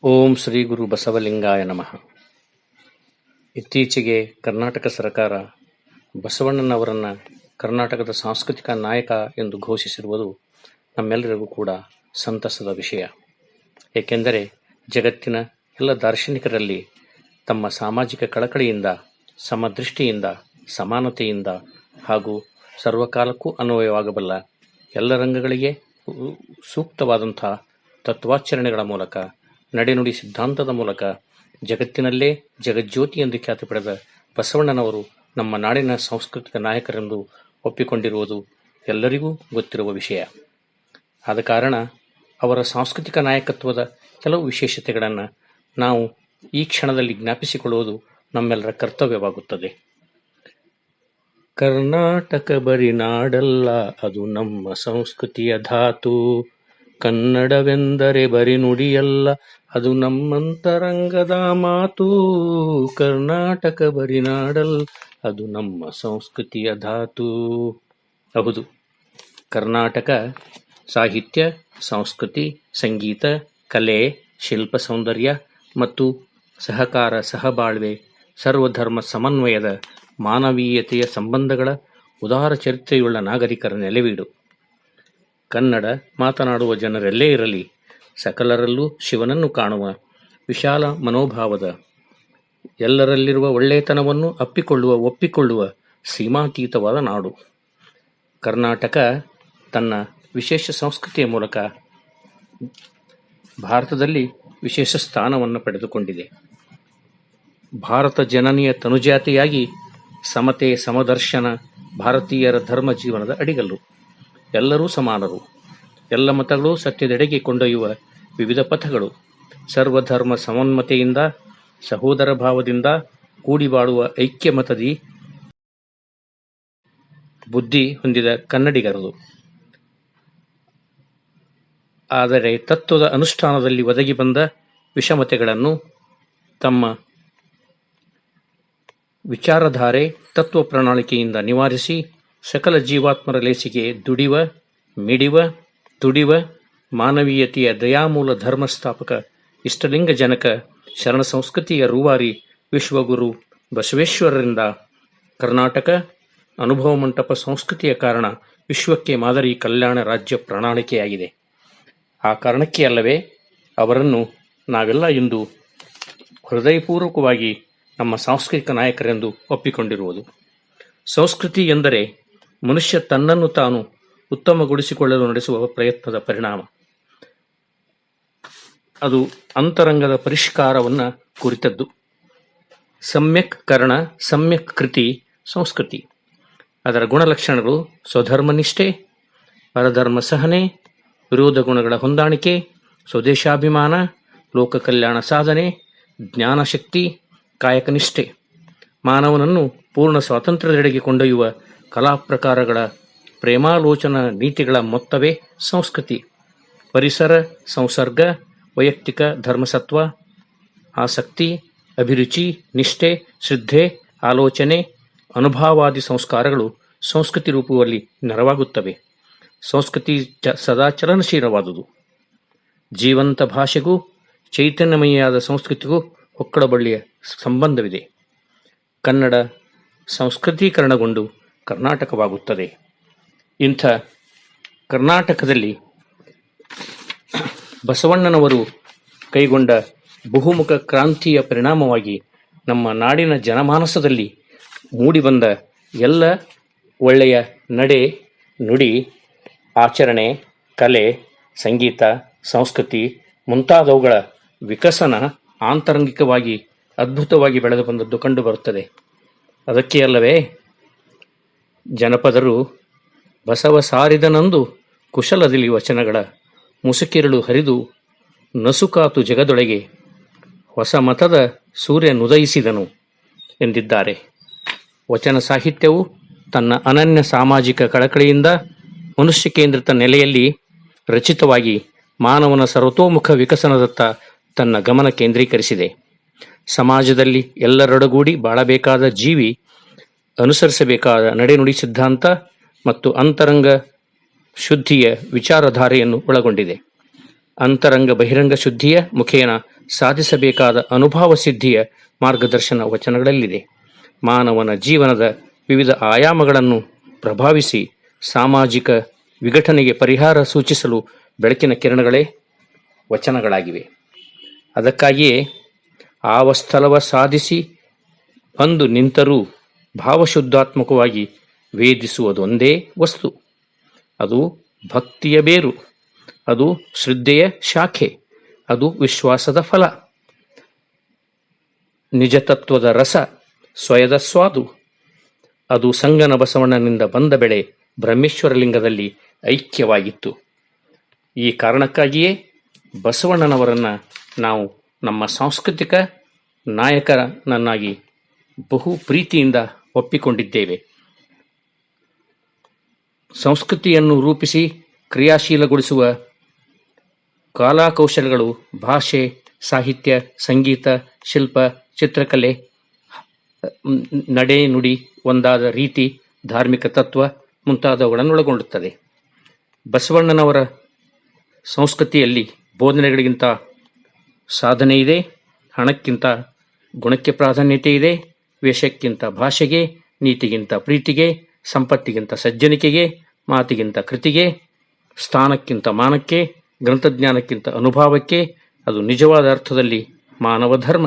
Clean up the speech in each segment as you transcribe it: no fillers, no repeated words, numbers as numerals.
ಓಂ ಶ್ರೀ ಗುರು ಬಸವಲಿಂಗಾಯ ನಮಃ. ಇತ್ತೀಚೆಗೆ ಕರ್ನಾಟಕ ಸರ್ಕಾರ ಬಸವಣ್ಣನವರನ್ನು ಕರ್ನಾಟಕದ ಸಾಂಸ್ಕೃತಿಕ ನಾಯಕ ಎಂದು ಘೋಷಿಸಿರುವುದು ನಮ್ಮೆಲ್ಲರಿಗೂ ಕೂಡ ಸಂತಸದ ವಿಷಯ. ಏಕೆಂದರೆ ಜಗತ್ತಿನ ಎಲ್ಲ ದಾರ್ಶನಿಕರಲ್ಲಿ ತಮ್ಮ ಸಾಮಾಜಿಕ ಕಳಕಳಿಯಿಂದ, ಸಮದೃಷ್ಟಿಯಿಂದ, ಸಮಾನತೆಯಿಂದ ಹಾಗೂ ಸರ್ವಕಾಲಕ್ಕೂ ಅನ್ವಯವಾಗಬಲ್ಲ ಎಲ್ಲ ರಂಗಗಳಿಗೆ ಸೂಕ್ತವಾದಂಥ ತತ್ವಾಚರಣೆಗಳ ಮೂಲಕ, ನಡೆನುಡಿ ಸಿದ್ಧಾಂತದ ಮೂಲಕ ಜಗತ್ತಿನಲ್ಲೇ ಜಗಜ್ಯೋತಿ ಎಂದು ಖ್ಯಾತಿ ಪಡೆದ ಬಸವಣ್ಣನವರು ನಮ್ಮ ನಾಡಿನ ಸಾಂಸ್ಕೃತಿಕ ನಾಯಕರೆಂದು ಒಪ್ಪಿಕೊಂಡಿರುವುದು ಎಲ್ಲರಿಗೂ ಗೊತ್ತಿರುವ ವಿಷಯ. ಆದ ಕಾರಣ ಅವರ ಸಾಂಸ್ಕೃತಿಕ ನಾಯಕತ್ವದ ಕೆಲವು ವಿಶೇಷತೆಗಳನ್ನು ನಾವು ಈ ಕ್ಷಣದಲ್ಲಿ ಜ್ಞಾಪಿಸಿಕೊಳ್ಳುವುದು ನಮ್ಮೆಲ್ಲರ ಕರ್ತವ್ಯವಾಗುತ್ತದೆ. ಕರ್ನಾಟಕ ಬರಿ ನಾಡಲ್ಲ, ಅದು ನಮ್ಮ ಸಂಸ್ಕೃತಿಯ ಧಾತು. ಕನ್ನಡವೆಂದರೆ ಬರಿ ನುಡಿಯಲ್ಲ, ಅದು ನಮ್ಮಂತರಂಗದ ಮಾತು. ಕರ್ನಾಟಕ ಬರಿ ನಾಡಲ್ಲ, ಅದು ನಮ್ಮ ಸಂಸ್ಕೃತಿಯ ಧಾತು. ಹೌದು, ಕರ್ನಾಟಕ ಸಾಹಿತ್ಯ, ಸಂಸ್ಕೃತಿ, ಸಂಗೀತ, ಕಲೆ, ಶಿಲ್ಪ ಸೌಂದರ್ಯ ಮತ್ತು ಸಹಕಾರ, ಸಹಬಾಳ್ವೆ, ಸರ್ವಧರ್ಮ ಸಮನ್ವಯದ, ಮಾನವೀಯತೆಯ ಸಂಬಂಧಗಳ ಉದಾರ ಚರಿತ್ರೆಯುಳ್ಳ ನಾಗರಿಕರ ನೆಲೆವೀಡು. ಕನ್ನಡ ಮಾತನಾಡುವ ಜನರೆಲ್ಲೇ ಇರಲಿ, ಸಕಲರಲ್ಲೂ ಶಿವನನ್ನು ಕಾಣುವ ವಿಶಾಲ ಮನೋಭಾವದ, ಎಲ್ಲರಲ್ಲಿರುವ ಒಳ್ಳೆಯತನವನ್ನು ಒಪ್ಪಿಕೊಳ್ಳುವ ಸೀಮಾತೀತವಾದ ನಾಡು. ಕರ್ನಾಟಕ ತನ್ನ ವಿಶೇಷ ಸಂಸ್ಕೃತಿಯ ಮೂಲಕ ಭಾರತದಲ್ಲಿ ವಿಶೇಷ ಸ್ಥಾನವನ್ನು ಪಡೆದುಕೊಂಡಿದೆ. ಭಾರತ ಜನನಿಯ ತನುಜಾತಿಯಾಗಿ ಸಮತೆ, ಸಮದರ್ಶನ ಭಾರತೀಯರ ಧರ್ಮ ಜೀವನದ ಅಡಿಗಲ್ಲು. ಎಲ್ಲರೂ ಸಮಾನರು, ಎಲ್ಲ ಮತಗಳು ಸತ್ಯದೆಡೆಗೆ ಕೊಂಡೊಯ್ಯುವ ವಿವಿಧ ಪಥಗಳು. ಸರ್ವಧರ್ಮ ಸಮನ್ವತೆಯಿಂದ, ಸಹೋದರ ಭಾವದಿಂದ ಕೂಡಿ ಬಾಳುವ ಐಕ್ಯ ಮತದಿ ಬುದ್ಧಿ ಹೊಂದಿದ ಕನ್ನಡಿಗರದು. ಆದರೆ ತತ್ವದ ಅನುಷ್ಠಾನದಲ್ಲಿ ಒದಗಿ ಬಂದ ವಿಷಮತೆಗಳನ್ನು ತಮ್ಮ ವಿಚಾರಧಾರೆ, ತತ್ವ ಪ್ರಣಾಳಿಕೆಯಿಂದ ನಿವಾರಿಸಿ ಸಕಲ ಜೀವಾತ್ಮರ ಲೇಸಿಗೆ ದುಡಿವ, ಮಿಡಿವ, ತುಡಿವ ಮಾನವೀಯತೆಯ ದಯಾಮೂಲ ಧರ್ಮಸ್ಥಾಪಕ, ಇಷ್ಟಲಿಂಗ ಜನಕ, ಶರಣ ಸಂಸ್ಕೃತಿಯ ರೂವಾರಿ ವಿಶ್ವಗುರು ಬಸವೇಶ್ವರರಿಂದ ಕರ್ನಾಟಕ ಅನುಭವ ಮಂಟಪ ಸಂಸ್ಕೃತಿಯ ಕಾರಣ ವಿಶ್ವಕ್ಕೆ ಮಾದರಿ ಕಲ್ಯಾಣ ರಾಜ್ಯ ಪ್ರಣಾಳಿಕೆಯಾಗಿದೆ. ಆ ಕಾರಣಕ್ಕೆ ಅಲ್ಲವೇ ಅವರನ್ನು ನಾವೆಲ್ಲ ಇಂದು ಹೃದಯಪೂರ್ವಕವಾಗಿ ನಮ್ಮ ಸಾಂಸ್ಕೃತಿಕ ನಾಯಕರೆಂದು ಒಪ್ಪಿಕೊಂಡಿರುವುದು. ಸಂಸ್ಕೃತಿ ಎಂದರೆ ಮನುಷ್ಯ ತನ್ನನ್ನು ತಾನು ಉತ್ತಮಗೊಳಿಸಿಕೊಳ್ಳಲು ನಡೆಸುವ ಪ್ರಯತ್ನದ ಪರಿಣಾಮ. ಅದು ಅಂತರಂಗದ ಪರಿಷ್ಕಾರವನ್ನು ಕುರಿತದ್ದು. ಸಮ್ಯಕ್ ಕರಣ, ಸಮ್ಯಕ್ ಕೃತಿ ಸಂಸ್ಕೃತಿ. ಅದರ ಗುಣಲಕ್ಷಣಗಳು ಸ್ವಧರ್ಮನಿಷ್ಠೆ, ಪರಧರ್ಮ ಸಹನೆ, ವಿರೋಧ ಗುಣಗಳ ಹೊಂದಾಣಿಕೆ, ಸ್ವದೇಶಾಭಿಮಾನ, ಲೋಕ ಕಲ್ಯಾಣ ಸಾಧನೆ, ಜ್ಞಾನಶಕ್ತಿ, ಕಾಯಕನಿಷ್ಠೆ. ಮಾನವನನ್ನು ಪೂರ್ಣ ಸ್ವಾತಂತ್ರ್ಯದೆಡೆಗೆ ಕೊಂಡೊಯ್ಯುವ ಕಲಾ ಪ್ರಕಾರಗಳ, ಪ್ರೇಮಾಲೋಚನ ನೀತಿಗಳ ಮೊತ್ತವೇ ಸಂಸ್ಕೃತಿ. ಪರಿಸರ, ಸಂಸರ್ಗ, ವೈಯಕ್ತಿಕ ಧರ್ಮಸತ್ವ, ಆಸಕ್ತಿ, ಅಭಿರುಚಿ, ನಿಷ್ಠೆ, ಶ್ರದ್ಧೆ, ಆಲೋಚನೆ, ಅನುಭಾವಾದಿ ಸಂಸ್ಕಾರಗಳು ಸಂಸ್ಕೃತಿ ರೂಪುವಲ್ಲಿ ನೆರವಾಗುತ್ತವೆ. ಸಂಸ್ಕೃತಿ ಸದಾ ಚಲನಶೀಲವಾದುದು. ಜೀವಂತ ಭಾಷೆಗೂ ಚೈತನ್ಯಮಯಿಯಾದ ಸಂಸ್ಕೃತಿಗೂ ಹೊಕ್ಕಳಬಳ್ಳಿಯ ಸಂಬಂಧವಿದೆ. ಕನ್ನಡ ಸಂಸ್ಕೃತೀಕರಣಗೊಂಡು ಕರ್ನಾಟಕವಾಗುತ್ತದೆ. ಇಂಥ ಕರ್ನಾಟಕದಲ್ಲಿ ಬಸವಣ್ಣನವರು ಕೈಗೊಂಡ ಬಹುಮುಖ ಕ್ರಾಂತಿಯ ಪರಿಣಾಮವಾಗಿ ನಮ್ಮ ನಾಡಿನ ಜನಮಾನಸದಲ್ಲಿ ಮೂಡಿಬಂದ ಎಲ್ಲ ಒಳ್ಳೆಯ ನಡೆ, ನುಡಿ, ಆಚರಣೆ, ಕಲೆ, ಸಂಗೀತ, ಸಂಸ್ಕೃತಿ ಮುಂತಾದವುಗಳ ವಿಕಸನ ಆಂತರಂಗಿಕವಾಗಿ ಅದ್ಭುತವಾಗಿ ಬೆಳೆದು ಬಂದದ್ದು ಕಂಡುಬರುತ್ತದೆ. ಅದಕ್ಕೆ ಅಲ್ಲವೇ ಜನಪದರು ಬಸವ ಸಾರಿದನಂದು ಕುಶಲದಿಲಿ ವಚನಗಳ ಮುಸುಕಿರಳು ಹರಿದು ನಸುಕಾತು ಜಗದೊಳಗೆ ಹೊಸ ಮತದ ಸೂರ್ಯನುದಯಿಸಿದನು ಎಂದಿದ್ದಾರೆ. ವಚನ ಸಾಹಿತ್ಯವು ತನ್ನ ಅನನ್ಯ ಸಾಮಾಜಿಕ ಕಳಕಳಿಯಿಂದ ಮನುಷ್ಯ ಕೇಂದ್ರಿತ ನೆಲೆಯಲ್ಲಿ ರಚಿತವಾಗಿ ಮಾನವನ ಸರ್ವತೋಮುಖ ವಿಕಸನದತ್ತ ತನ್ನ ಗಮನ ಕೇಂದ್ರೀಕರಿಸಿದೆ. ಸಮಾಜದಲ್ಲಿ ಎಲ್ಲರೊಡಗೂಡಿ ಬಾಳಬೇಕಾದ ಜೀವಿ ಅನುಸರಿಸಬೇಕಾದ ನಡೆನುಡಿ ಸಿದ್ಧಾಂತ ಮತ್ತು ಅಂತರಂಗ ಶುದ್ಧಿಯ ವಿಚಾರಧಾರೆಯನ್ನು ಒಳಗೊಂಡಿದೆ. ಅಂತರಂಗ ಬಹಿರಂಗ ಶುದ್ಧಿಯ ಮುಖೇನ ಸಾಧಿಸಬೇಕಾದ ಅನುಭವ ಸಿದ್ಧಿಯ ಮಾರ್ಗದರ್ಶನ ವಚನಗಳಲ್ಲಿದೆ. ಮಾನವನ ಜೀವನದ ವಿವಿಧ ಆಯಾಮಗಳನ್ನು ಪ್ರಭಾವಿಸಿ ಸಾಮಾಜಿಕ ವಿಘಟನೆಗೆ ಪರಿಹಾರ ಸೂಚಿಸಲು ಬೆಳಕಿನ ಕಿರಣಗಳೇ ವಚನಗಳಾಗಿವೆ. ಅದಕ್ಕಾಗಿಯೇ ಆವ ಸ್ಥಳವ ಸಾಧಿಸಿ ಅಂದು ನಿಂತರೂ ಭಾವಶುದ್ಧಾತ್ಮಕವಾಗಿ ವೇದಿಸುವುದೊಂದೇ ವಸ್ತು. ಅದು ಭಕ್ತಿಯ ಬೇರು, ಅದು ಶ್ರದ್ಧೆಯ ಶಾಖೆ, ಅದು ವಿಶ್ವಾಸದ ಫಲ, ನಿಜತತ್ವದ ರಸ, ಸ್ವಯದ ಸ್ವಾದು. ಅದು ಸಂಗನ ಬಸವಣ್ಣನಿಂದ ಬಂದ ಬೆಳೆ ಬ್ರಹ್ಮೇಶ್ವರಲಿಂಗದಲ್ಲಿ ಐಕ್ಯವಾಗಿತ್ತು. ಈ ಕಾರಣಕ್ಕಾಗಿಯೇ ಬಸವಣ್ಣನವರನ್ನು ನಾವು ನಮ್ಮ ಸಾಂಸ್ಕೃತಿಕ ನಾಯಕನನ್ನಾಗಿ ಬಹು ಪ್ರೀತಿಯಿಂದ ಒಪ್ಪಿಕೊಂಡಿದ್ದೇವೆ. ಸಂಸ್ಕೃತಿಯನ್ನು ರೂಪಿಸಿ ಕ್ರಿಯಾಶೀಲಗೊಳಿಸುವ ಕಲಾಕೌಶಲಗಳು ಭಾಷೆ, ಸಾಹಿತ್ಯ, ಸಂಗೀತ, ಶಿಲ್ಪ, ಚಿತ್ರಕಲೆ, ನಡೆ ನುಡಿ, ಒಂದಾದ ರೀತಿ, ಧಾರ್ಮಿಕ ತತ್ವ ಮುಂತಾದವುಗಳನ್ನೊಳಗೊಳ್ಳುತ್ತದೆ. ಬಸವಣ್ಣನವರ ಸಂಸ್ಕೃತಿಯಲ್ಲಿ ಬೋಧನೆಗಳಿಗಿಂತ ಸಾಧನೆ ಇದೆ, ಹಣಕ್ಕಿಂತ ಗುಣಕ್ಕೆ ಪ್ರಾಧಾನ್ಯತೆ ಇದೆ, ವೇಷಕ್ಕಿಂತ ಭಾಷೆಗೆ, ನೀತಿಗಿಂತ ಪ್ರೀತಿಗೆ, ಸಂಪತ್ತಿಗಿಂತ ಸಜ್ಜನಿಕೆಗೆ, ಮಾತಿಗಿಂತ ಕೃತಿಗೆ, ಸ್ಥಾನಕ್ಕಿಂತ ಮಾನಕ್ಕೆ, ಗ್ರಂಥಜ್ಞಾನಕ್ಕಿಂತ ಅನುಭವಕ್ಕೆ. ಅದು ನಿಜವಾದ ಅರ್ಥದಲ್ಲಿ ಮಾನವ ಧರ್ಮ.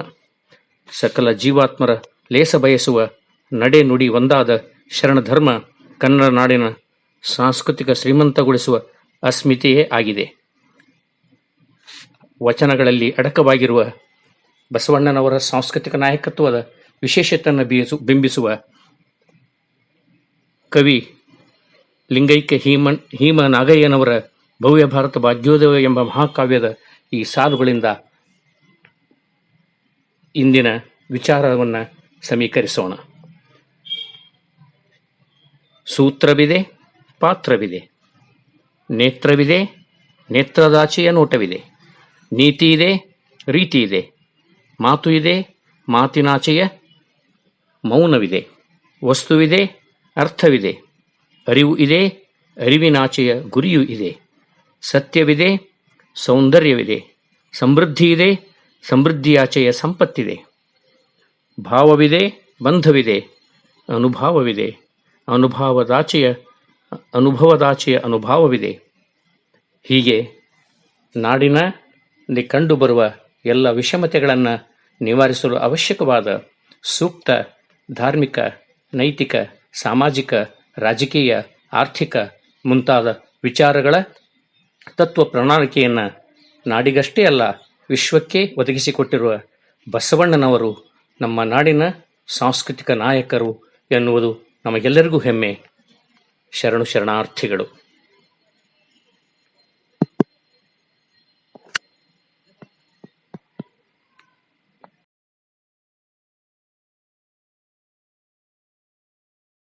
ಸಕಲ ಜೀವಾತ್ಮರ ಲೇಸ ಬಯಸುವ ನಡೆ ನುಡಿ ಒಂದಾದ ಶರಣಧರ್ಮ ಕನ್ನಡ ನಾಡಿನ ಸಾಂಸ್ಕೃತಿಕ ಶ್ರೀಮಂತಗೊಳಿಸುವ ಅಸ್ಮಿತೆಯೇ ಆಗಿದೆ. ವಚನಗಳಲ್ಲಿ ಅಡಕವಾಗಿರುವ ಬಸವಣ್ಣನವರ ಸಾಂಸ್ಕೃತಿಕ ನಾಯಕತ್ವದ ವಿಶೇಷತೆಯನ್ನು ಬಿಂಬಿಸುವ ಕವಿ ಲಿಂಗೈಕ್ಯ ಹೀಮ ನಾಗಯ್ಯನವರ ಭವ್ಯ ಭಾರತ ಭಾಗ್ಯೋದಯ ಎಂಬ ಮಹಾಕಾವ್ಯದ ಈ ಸಾಲುಗಳಿಂದ ಇಂದಿನ ವಿಚಾರವನ್ನು ಸಮೀಕರಿಸೋಣ. ಸೂತ್ರವಿದೆ, ಪಾತ್ರವಿದೆ, ನೇತ್ರವಿದೆ, ನೇತ್ರದಾಚೆಯ ನೋಟವಿದೆ, ನೀತಿ ಇದೆ, ರೀತಿ ಇದೆ, ಮಾತು ಇದೆ, ಮಾತಿನಾಚೆಯ ಮೌನವಿದೆ, ವಸ್ತುವಿದೆ, ಅರ್ಥವಿದೆ, ಅರಿವು ಇದೆ, ಅರಿವಿನಾಚೆಯ ಗುರಿಯೂ ಇದೆ, ಸತ್ಯವಿದೆ, ಸೌಂದರ್ಯವಿದೆ, ಸಮೃದ್ಧಿ ಇದೆ, ಸಮೃದ್ಧಿಯಾಚೆಯ ಸಂಪತ್ತಿದೆ, ಭಾವವಿದೆ, ಬಂಧವಿದೆ, ಅನುಭವವಿದೆ, ಅನುಭವದಾಚೆಯ ಅನುಭವವಿದೆ. ಹೀಗೆ ನಾಡಿನಲ್ಲಿ ಕಂಡುಬರುವ ಎಲ್ಲ ವಿಷಮತೆಗಳನ್ನು ನಿವಾರಿಸಲು ಅವಶ್ಯಕವಾದ ಸೂಕ್ತ ಧಾರ್ಮಿಕ, ನೈತಿಕ, ಸಾಮಾಜಿಕ, ರಾಜಕೀಯ, ಆರ್ಥಿಕ ಮುಂತಾದ ವಿಚಾರಗಳ ತತ್ವ ಪ್ರಣಾಳಿಕೆಯನ್ನು ನಾಡಿಗಷ್ಟೇ ಅಲ್ಲ ವಿಶ್ವಕ್ಕೆ ಒದಗಿಸಿಕೊಟ್ಟಿರುವ ಬಸವಣ್ಣನವರು ನಮ್ಮ ನಾಡಿನ ಸಾಂಸ್ಕೃತಿಕ ನಾಯಕರು ಎನ್ನುವುದು ನಮಗೆಲ್ಲರಿಗೂ ಹೆಮ್ಮೆ. ಶರಣಾರ್ಥಿಗಳು.